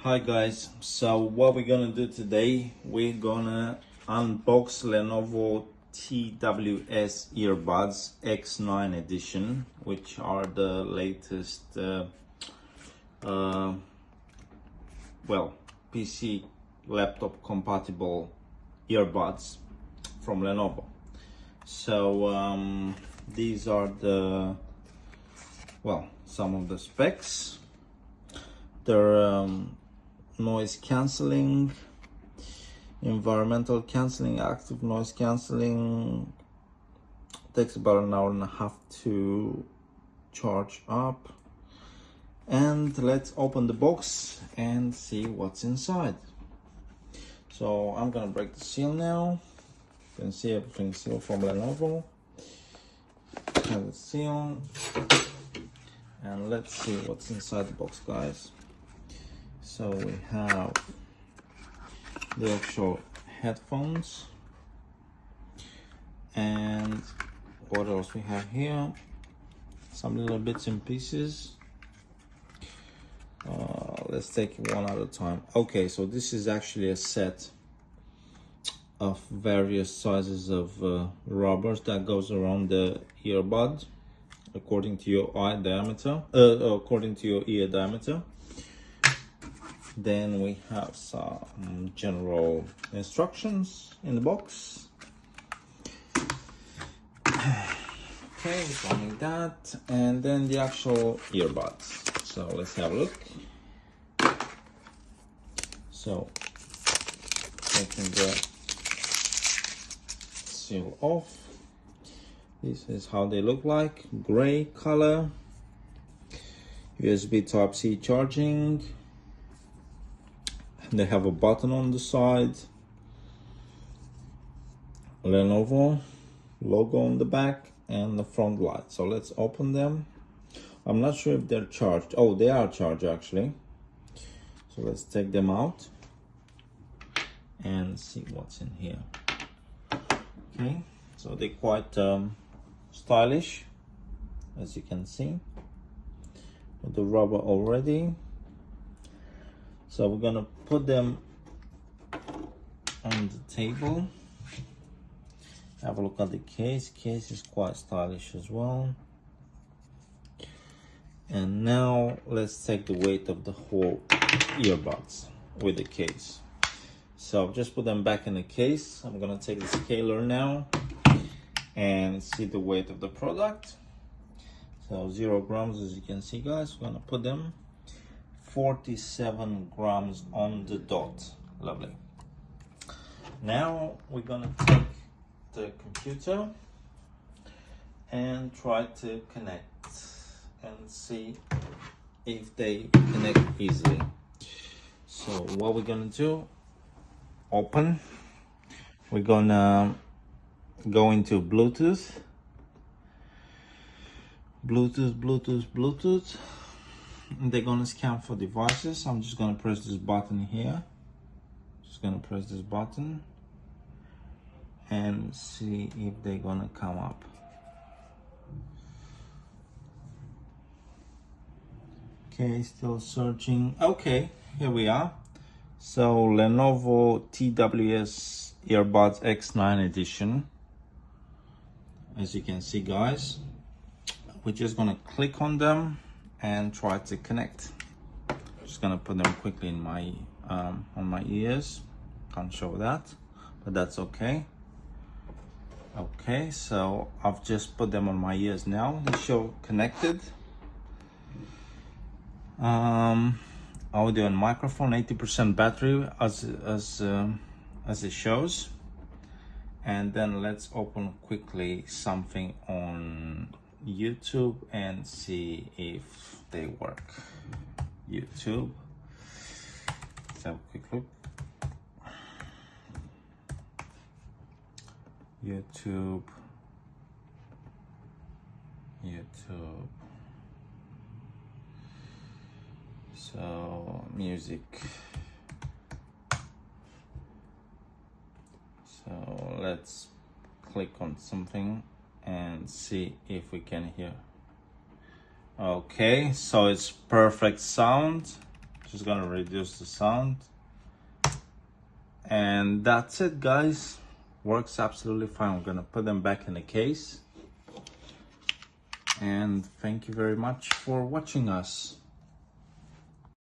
Hi guys, so what we're gonna do today, we're gonna unbox Lenovo TWS earbuds X9 edition, which are the latest uh, PC laptop compatible earbuds from Lenovo. So these are some of the specs. They're noise cancelling, environmental cancelling, active noise cancelling. Takes about an hour and a half to charge up. And let's open the box and see what's inside. So I'm gonna break the seal now. You can see everything sealed from Lenovo. Have the seal. And let's see what's inside the box, guys. So we have the actual headphones, and what else we have here? Some little bits and pieces. Let's take it one at a time. Okay, so this is actually a set of various sizes of rubbers that goes around the earbud according to your according to your ear diameter. Then we have some general instructions in the box. Okay, only that, and then the actual earbuds. So let's have a look. So taking the seal off. This is how they look like, gray color. USB Type-C charging. They have a button on the side, Lenovo logo on the back, and the front light. So let's open them. I'm not sure if they're charged. Oh, they are charged actually. So let's take them out and see what's in here. Okay, so they're quite stylish, as you can see, with the rubber already. So we're gonna put them on the table. Have a look at the case. Case is quite stylish as well. And now let's take the weight of the whole earbuds with the case. So just put them back in the case. I'm gonna take the scaler now and see the weight of the product. So 0 grams, as you can see, guys. We're gonna put them 47 grams on the dot. Lovely. Now we're gonna take the computer and try to connect and see if they connect easily. So what we're gonna do, open, we're gonna go into Bluetooth. And they're gonna scan for devices. I'm just gonna press this button here. Just gonna press this button and see if they're gonna come up. Okay, still searching. Okay, here we are. So Lenovo TWS Earbuds X9 edition. As you can see, guys, we're just gonna click on them and try to connect. Just gonna put them quickly in my on my ears. Can't show that, but that's okay. Okay, so I've just put them on my ears now. They show connected. Audio and microphone, 80% battery as it shows. And then let's open quickly something on YouTube and see if they work. YouTube. Let's have a quick look. YouTube. So music. So let's click on something and see if we can hear. Okay, so it's perfect sound. Just gonna reduce the sound. And that's it, guys. Works absolutely fine. We're gonna put them back in the case. And thank you very much for watching us.